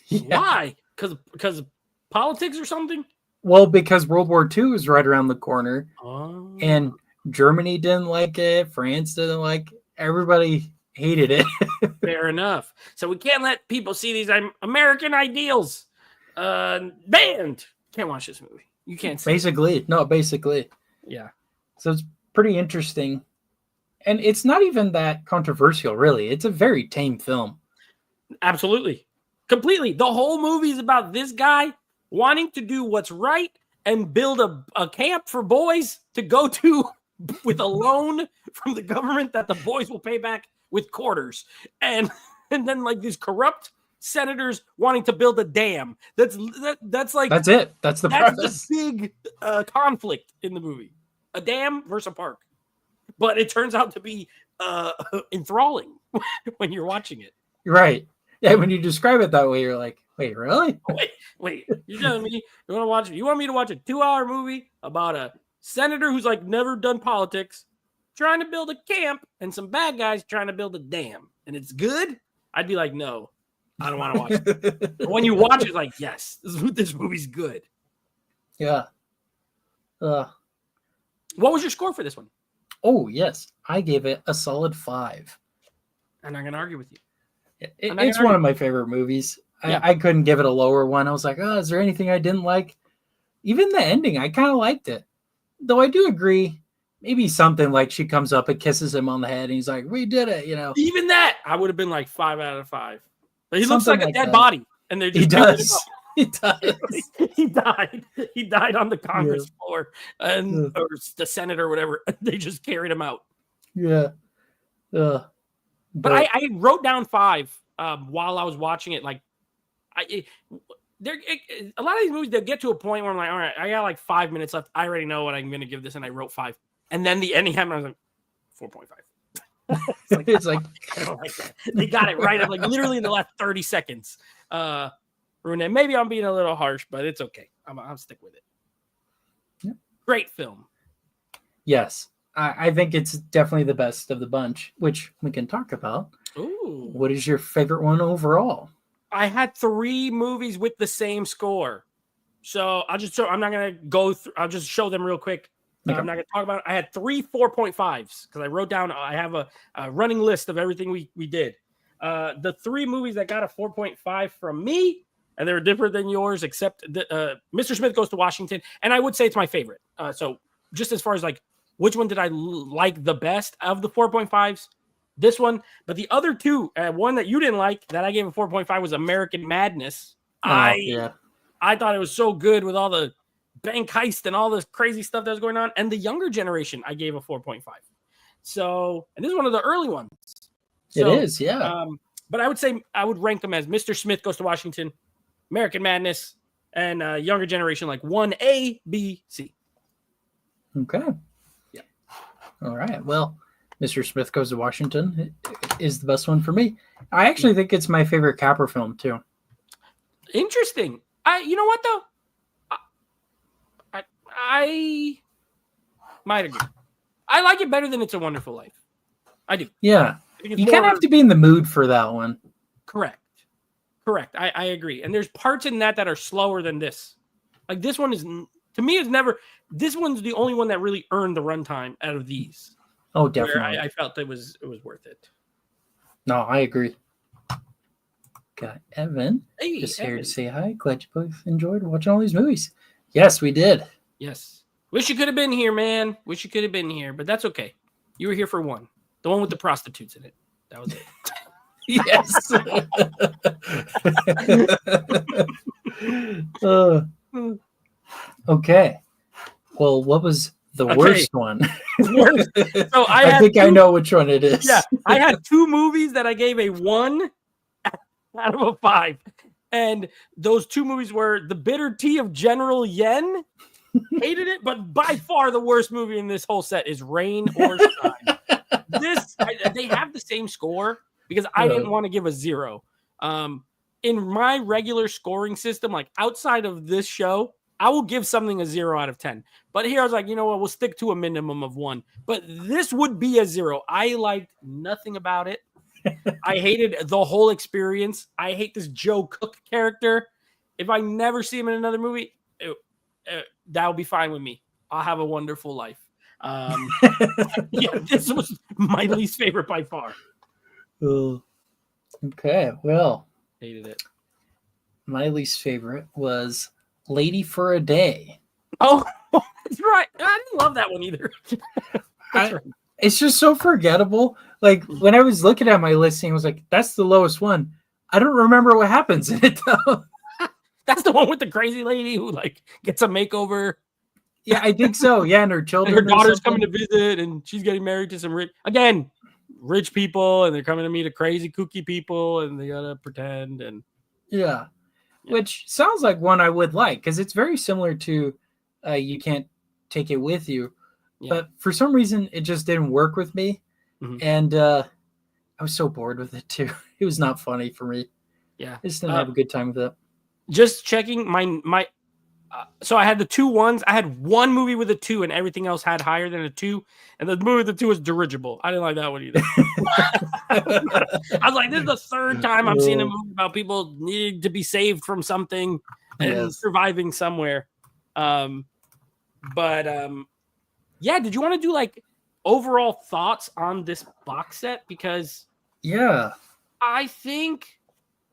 Yeah. Why? Because of politics or something? Well, because World War II is right around the corner, and Germany didn't like it, France didn't like it. Everybody hated it. Fair enough. So we can't let people see these American ideals banned. Can't watch this movie. You can't see Basically. Yeah. So it's pretty interesting. And it's not even that controversial, really. It's a very tame film. Absolutely. Completely. The whole movie is about this guy wanting to do what's right and build a camp for boys to go to with a loan from the government that the boys will pay back with quarters. And then like these corrupt senators wanting to build a dam. That's it. That's the big conflict in the movie. A dam versus a park. But it turns out to be enthralling when you're watching it. Right. Yeah, when you describe it that way, you're like, wait, really? Wait. You're telling me you want me to watch a 2-hour movie about a senator who's like never done politics trying to build a camp and some bad guys trying to build a dam, and it's good? I'd be like, no, I don't want to watch it. But when you watch it, like, yes, this movie's good. Yeah. What was your score for this one? Oh, yes. I gave it a solid 5. I'm not going to argue with you. It's one of my favorite movies. Yeah. I couldn't give it a lower one. I was like, is there anything I didn't like? Even the ending, I kind of liked it. Though I do agree, maybe something like she comes up and kisses him on the head and he's like, we did it, Even that, I would have been like 5 out of 5. But he looks like a dead body. And they're just he does. He does. He died. He died on the Congress floor. Or the Senate or whatever. They just carried him out. Yeah. But I wrote down 5 while I was watching it. Like, a lot of these movies, they'll get to a point where I'm like, all right, I got like 5 minutes left. I already know what I'm going to give this, and I wrote 5. And then the ending happened, I was like, 4.5. It's like I don't like that. They got it right. I'm like literally in the last 30 seconds. Rune, maybe I'm being a little harsh, but it's okay. I'll stick with it. Yeah. Great film. Yes. I think it's definitely the best of the bunch, which we can talk about. Ooh. What is your favorite one overall? I had 3 movies with the same score. So I'm not going to go through. I'll just show them real quick. Okay. I'm not going to talk about it. I had 3 4.5s because I wrote down, I have a running list of everything we did. The 3 movies that got a 4.5 from me, and they were different than yours, except Mr. Smith Goes to Washington. And I would say it's my favorite. So just as far as like which one did I like the best of the 4.5s? This one. But the other two, one that you didn't like that I gave a 4.5 was American Madness. Yeah. I thought it was so good with all the bank heist and all this crazy stuff that was going on. And the younger generation, I gave a 4.5. So, and this is one of the early ones. So, it is, yeah. But I would say I would rank them as Mr. Smith Goes to Washington, American Madness, and younger generation like 1A, B, C. Okay. Yeah. All right. Well, Mr. Smith Goes to Washington is the best one for me. I actually think it's my favorite Capra film too. Interesting. You know what though? I might agree. I like it better than It's a Wonderful Life. I do. Yeah. You kind of have to be in the mood for that one. Correct. I agree. And there's parts in that are slower than this. Like this one is, to me, this one's the only one that really earned the runtime out of these. Oh, definitely. I felt it was worth it. No, I agree. Got Evan. Hey, just Evan. here to say hi. Glad you both enjoyed watching all these movies. Yes, we did. Yes. Wish you could have been here, man. Wish you could have been here, but that's okay. You were here for one. The one with the prostitutes in it. That was it. Yes. Okay. Well, what was the worst one? Worst. So I think I know which one it is. Yeah, I had two movies that I gave a 1 out of a 5. And those two movies were The Bitter Tea of General Yen. Hated it, but by far the worst movie in this whole set is Rain or Shine. They have the same score because I didn't want to give a 0. In my regular scoring system, like outside of this show, I will give something a 0 out of 10. But here I was like, you know what? We'll stick to a minimum of 1. But this would be a 0. I liked nothing about it. I hated the whole experience. I hate this Joe Cook character. If I never see him in another movie, that'll be fine with me. I'll have a wonderful life. Yeah, this was my least favorite by far. Okay, well, Hated it. my least favorite was Lady for a Day. Oh, that's right. I didn't love that one either. It's just so forgettable. Like when I was looking at my listing, I was like, "That's the lowest one." I don't remember what happens in it though. That's the one with the crazy lady who like gets a makeover. Yeah, I think so. Yeah, and her children. And her daughter's coming to visit, and she's getting married to some rich people, and they're coming to meet a crazy kooky people, and they gotta pretend. And yeah. Which sounds like one I would like because it's very similar to You Can't Take It With You. Yeah. But for some reason, it just didn't work with me. Mm-hmm. And I was so bored with it, too. It was not funny for me. Yeah. I just didn't have a good time with it. Just checking my so I had the 2 1s. I had one movie with a 2, and everything else had higher than a 2. And the movie with the 2 was dirigible. I didn't like that one either. I was like, this is the third time I'm seeing a movie about people needing to be saved from something and surviving somewhere. Yeah, did you want to do like overall thoughts on this box set? Because I think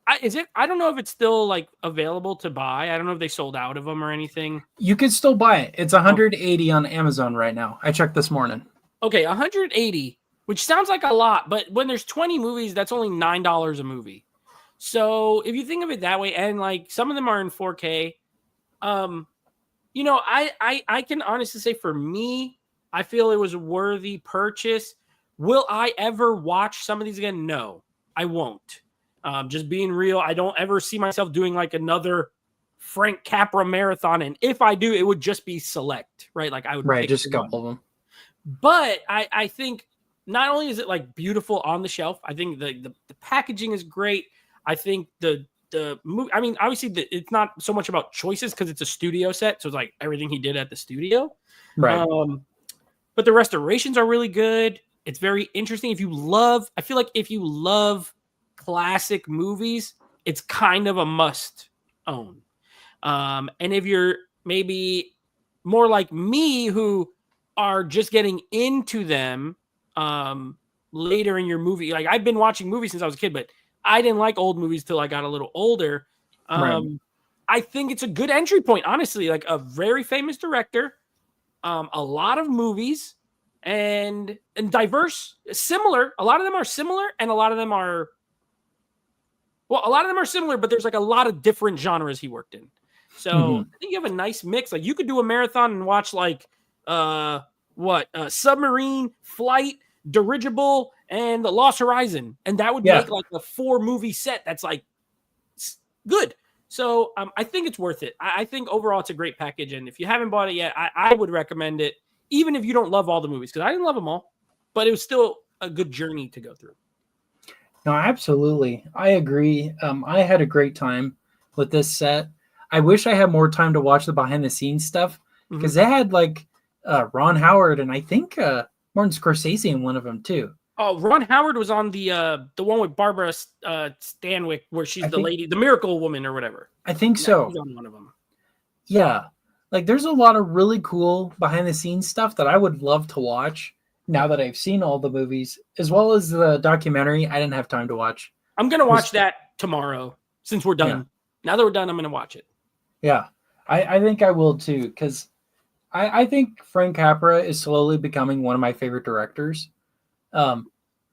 I don't know if it's still like available to buy. I don't know if they sold out of them or anything. You can still buy it. It's $180 on Amazon right now. I checked this morning. Okay, $180, which sounds like a lot, but when there's 20 movies, that's only $9 a movie. So if you think of it that way, and like some of them are in 4K, you know, I can honestly say for me, I feel it was a worthy purchase. Will I ever watch some of these again? No, I won't. Just being real, I don't ever see myself doing like another Frank Capra marathon. And if I do, it would just be select, right? Like I would pick just a couple of them. But I think not only is it like beautiful on the shelf, I think the packaging is great. I think the movie, I mean, obviously it's not so much about choices because it's a studio set. So it's like everything he did at the studio. Right. But the restorations are really good. It's very interesting. I feel like if you love classic movies, it's kind of a must own. And if you're maybe more like me who are just getting into them later in your movie, like I've been watching movies since I was a kid, but I didn't like old movies till I got a little older. Right. I think it's a good entry point, honestly, like a very famous director, a lot of movies, and diverse, similar. A lot of them are similar, and a lot of them are similar, but there's like a lot of different genres he worked in. So I think you have a nice mix. Like you could do a marathon and watch like Submarine, Flight, Dirigible, and The Lost Horizon, and that would make like a 4-movie set that's like good. So I think it's worth it. I think overall it's a great package, and if you haven't bought it yet, I would recommend it, even if you don't love all the movies, because I didn't love them all, but it was still a good journey to go through. No, absolutely. I agree. I had a great time with this set. I wish I had more time to watch the behind the scenes stuff, because they had like Ron Howard and I think Martin Scorsese in one of them too. Oh, Ron Howard was on the one with Barbara Stanwyck, where she's the lady, the miracle woman or whatever. I think so. He's on one of them. Yeah. Like there's a lot of really cool behind the scenes stuff that I would love to watch now that I've seen all the movies, as well as the documentary. I didn't have time to watch. I'm going to watch that tomorrow since we're done. Yeah. Now that we're done, I'm going to watch it. Yeah. I think I will too, because I think Frank Capra is slowly becoming one of my favorite directors. I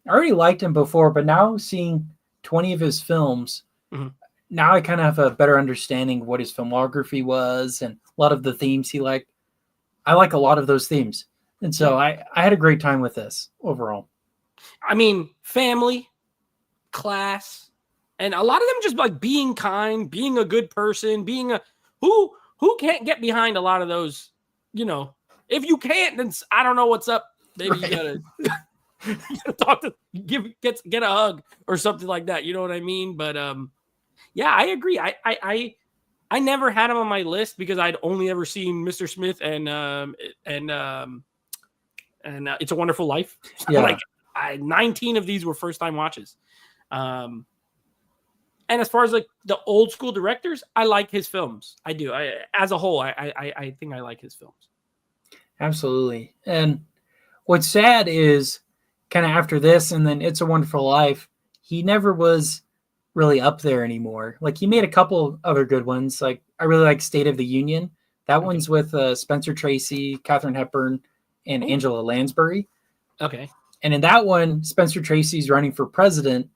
already liked him before, but now seeing 20 of his films, now I kind of have a better understanding of what his filmography was and a lot of the themes he liked. I like a lot of those themes. And so I had a great time with this overall. I mean, family, class, and a lot of them just like being kind, being a good person, being a who can't get behind a lot of those, you know. If you can't, then I don't know what's up. Maybe you gotta talk to get a hug or something like that. You know what I mean? But yeah, I agree. I never had him on my list because I'd only ever seen Mr. Smith and It's a Wonderful Life. Yeah. Like 19 of these were first time watches. And as far as like the old school directors, I like his films. I do. As a whole, I think I like his films. Absolutely. And what's sad is kind of after this and then It's a Wonderful Life, he never was really up there anymore. Like he made a couple other good ones. Like I really like State of the Union. That one's with Spencer Tracy, Katharine Hepburn, and Angela Lansbury. Okay. And in that one, Spencer Tracy's running for president,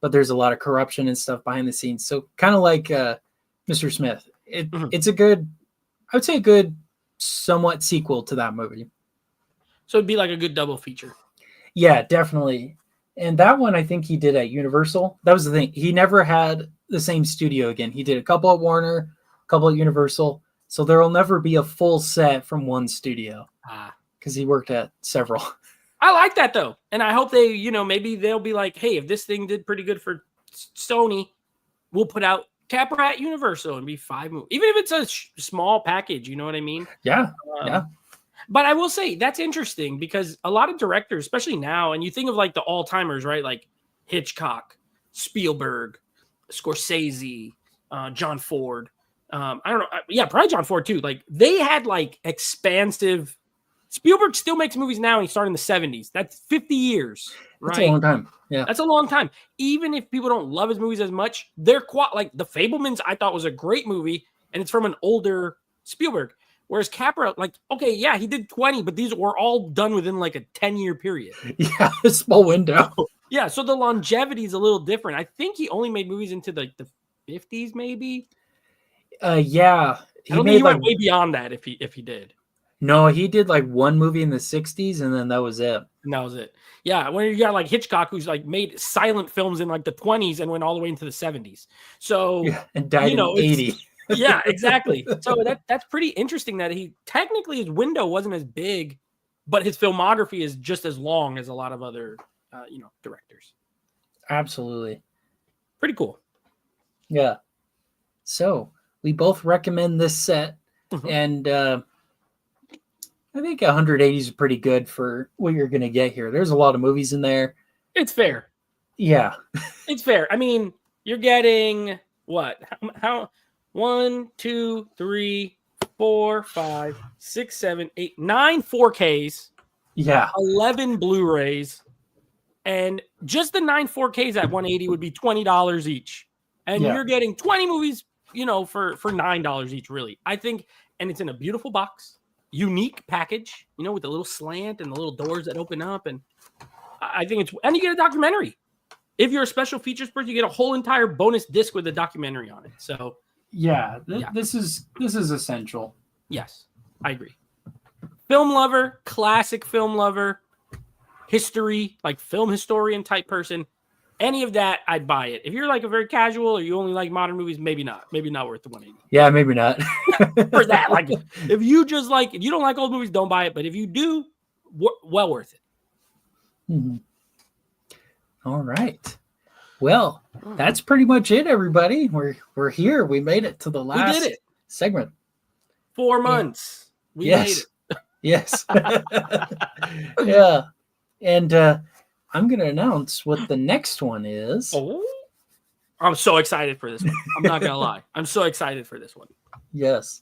but there's a lot of corruption and stuff behind the scenes. So kind of like Mr. Smith. It's a good, I would say a good somewhat sequel to that movie. So it'd be like a good double feature. Yeah, definitely. And that one I think he did at Universal. That was the thing. He never had the same studio again. He did a couple at Warner, a couple at Universal. So there will never be a full set from one studio. Because he worked at several. I like that though. And I hope they, maybe they'll be like, hey, if this thing did pretty good for Sony, we'll put out Capra at Universal and be 5 movies. Even if it's a small package, you know what I mean? Yeah. Yeah. But I will say that's interesting because a lot of directors, especially now, and you think of like the all-timers, right? Like Hitchcock, Spielberg, Scorsese, John Ford. I don't know. Yeah, probably John Ford too. Like they had like expansive. Spielberg still makes movies now, and he started in the 70s. That's 50 years, right? That's a long time. Yeah, that's a long time. Even if people don't love his movies as much, they're like The Fabelmans. I thought was a great movie, and it's from an older Spielberg. Whereas Capra, like, okay, yeah, he did 20, but these were all done within like a 10-year period. Yeah, a small window. Yeah, so the longevity is a little different. I think he only made movies into the 50s, maybe. Yeah, I don't think he went way beyond that. If he did. No, he did like one movie in the 60s, and then that was it. And that was it. Yeah, when you got like Hitchcock, who's like made silent films in like the 20s and went all the way into the 70s. So and died in 80. Yeah, exactly. So that's pretty interesting that technically his window wasn't as big, but his filmography is just as long as a lot of other directors. Absolutely. Pretty cool. Yeah. So we both recommend this set, and I think 180 is pretty good for what you're going to get here. There's a lot of movies in there. It's fair. Yeah. It's fair. I mean, you're getting what? How 1, 2, 3, 4, 5, 6, 7, 8, 9 4Ks. Yeah. 11 Blu-rays. And just the 9 4Ks at 180 would be $20 each. And you're getting 20 movies, for $9 each, really. I think, and it's in a beautiful box. unique package, you know, with the little slant and the little doors that open up. And I think and you get a documentary. If you're a special features person, you get a whole entire bonus disc with a documentary on it. So this is essential. yes, I agree. Film lover, classic film lover, history, like film historian type person, any of that, I'd buy it. If you're like a very casual or you only like modern movies, maybe not worth the 180. Yeah, maybe not. For that, like if you don't like old movies, don't buy it. But if you do, well worth it. Mm-hmm. All right. Well, that's pretty much it, everybody. We're here. We made it to the last segment. 4 months. We made it. Yes. Yeah. And I'm going to announce what the next one is. Oh, I'm so excited for this one. I'm not going to lie. I'm so excited for this one. Yes.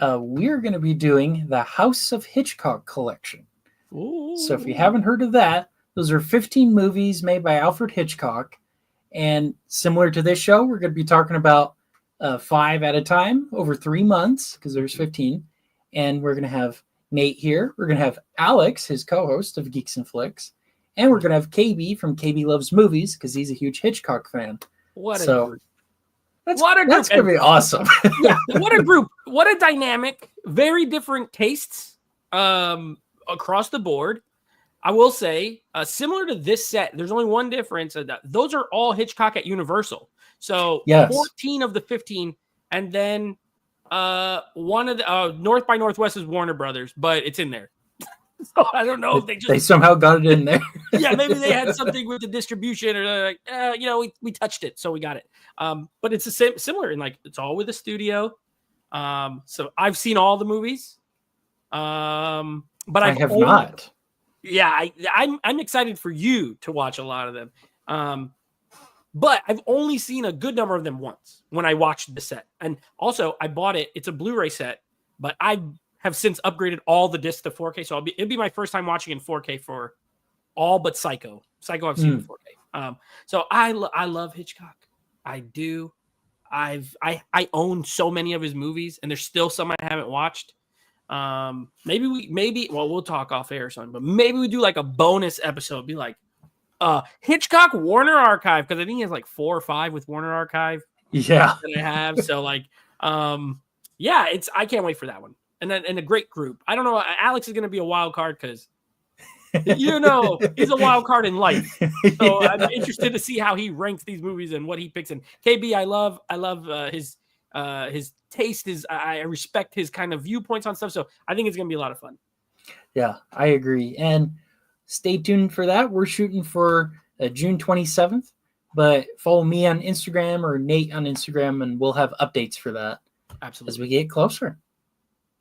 We're going to be doing the House of Hitchcock collection. Ooh. So if you haven't heard of that, those are 15 movies made by Alfred Hitchcock. And similar to this show, we're going to be talking about 5 at a time over 3 months because there's 15. And we're going to have Nate here. We're going to have Alex, his co-host of Geeks and Flix. And we're going to have KB from KB Loves Movies because he's a huge Hitchcock fan. That's going to be awesome. Yeah, what a group. What a dynamic. Very different tastes across the board. I will say, similar to this set, there's only one difference. Those are all Hitchcock at Universal. So 14 of the 15, and then one of the North by Northwest is Warner Brothers, but it's in there. So I don't know if they somehow got it in there. Yeah, maybe they had something with the distribution, or they're like, we touched it, so we got it. But it's the similar, and like it's all with the studio. So I've seen all the movies, but I have not. Yeah, I'm excited for you to watch a lot of them. But I've only seen a good number of them once when I watched the set. And also, I bought it. It's a Blu-ray set, but I have since upgraded all the discs to 4K. So it'll be my first time watching in 4K for all but Psycho. Psycho I've seen in 4K. So I love Hitchcock. I do. I own so many of his movies, and there's still some I haven't watched. We'll talk off air or something, but maybe we do like a bonus episode, be like Hitchcock Warner Archive, because I think he has like 4 or 5 with Warner Archive. Yeah, that I have. So like I can't wait for that one. And a great group. I don't know, Alex is gonna be a wild card because he's a wild card in life. So yeah. I'm interested to see how he ranks these movies and what he picks. And KB, I love his taste. I respect his kind of viewpoints on stuff. So I think it's going to be a lot of fun. Yeah, I agree. And stay tuned for that. We're shooting for June 27th, but follow me on Instagram or Nate on Instagram, and we'll have updates for that. Absolutely. As we get closer.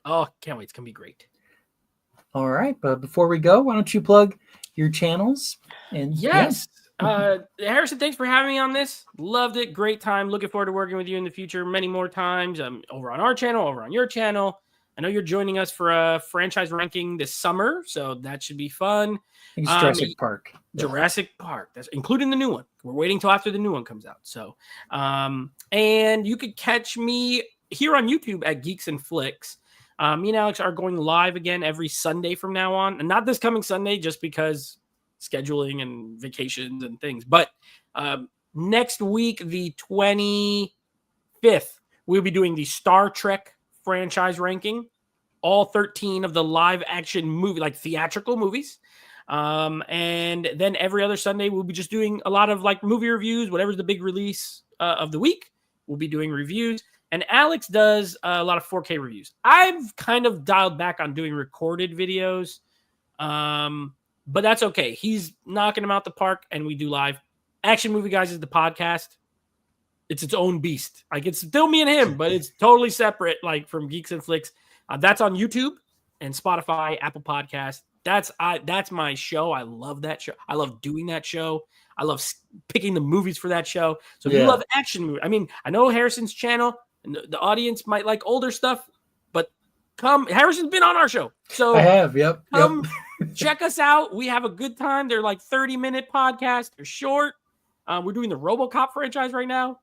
Oh, can't wait. It's going to be great. All right. But before we go, why don't you plug your channels? And yes. Harrison, thanks for having me on this. Loved it. Great time. Looking forward to working with you in the future many more times. Over on our channel, over on your channel. I know you're joining us for a franchise ranking this summer, so that should be fun. It's Jurassic Park. Jurassic Park. That's including the new one. We're waiting till after the new one comes out. So, and you could catch me here on YouTube at Geeks and Flix. Me and Alex are going live again every Sunday from now on, and not this coming Sunday just because scheduling and vacations and things. But next week, the 25th, we'll be doing the Star Trek franchise ranking, all 13 of the live action movie, like theatrical movies. And then every other Sunday, we'll be just doing a lot of like movie reviews, whatever's the big release of the week. We'll be doing reviews. And Alex does a lot of 4K reviews. I've kind of dialed back on doing recorded videos. But that's okay. He's knocking them out the park, and we do live. Action Movie Guys is the podcast. It's its own beast. Like, it's still me and him, but it's totally separate, like, from Geeks and Flix. That's on YouTube and Spotify, Apple Podcast. That's my show. I love that show. I love doing that show. I love picking the movies for that show. So if you love action movies, I mean, I know Harrison's channel, and the audience might like older stuff, but Harrison's been on our show. So I have, yep. Check us out. We have a good time. They're like 30-minute podcasts. They're short. We're doing the RoboCop franchise right now.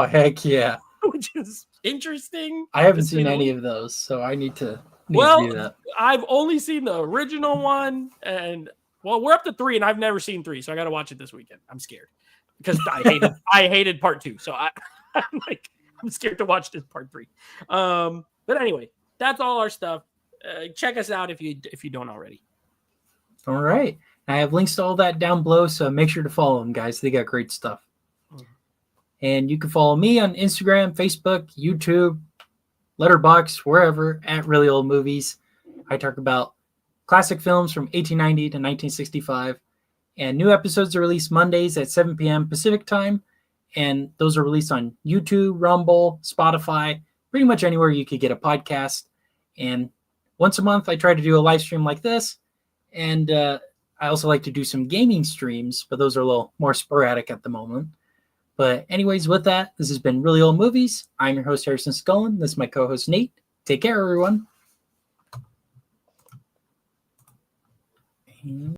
Heck yeah. Which is interesting. I haven't seen any of those, so I need to Need to do that. I've only seen the original one, and we're up to 3, and I've never seen 3, so I got to watch it this weekend. I'm scared because I hated part 2, so I'm scared to watch this part 3. But anyway, that's all our stuff. Check us out if you don't already. All right. I have links to all that down below, so make sure to follow them, guys. They got great stuff. And you can follow me on Instagram, Facebook, YouTube, Letterboxd, wherever, at Really Old Movies. I talk about classic films from 1890 to 1965. And new episodes are released Mondays at 7 p.m. Pacific time. And those are released on YouTube, Rumble, Spotify, pretty much anywhere you could get a podcast. And once a month, I try to do a live stream like this. And I also like to do some gaming streams, but those are a little more sporadic at the moment. But anyways, with that, this has been Really Old Movies. I'm your host, Harrison Scullin. This is my co-host, Nate. Take care, everyone.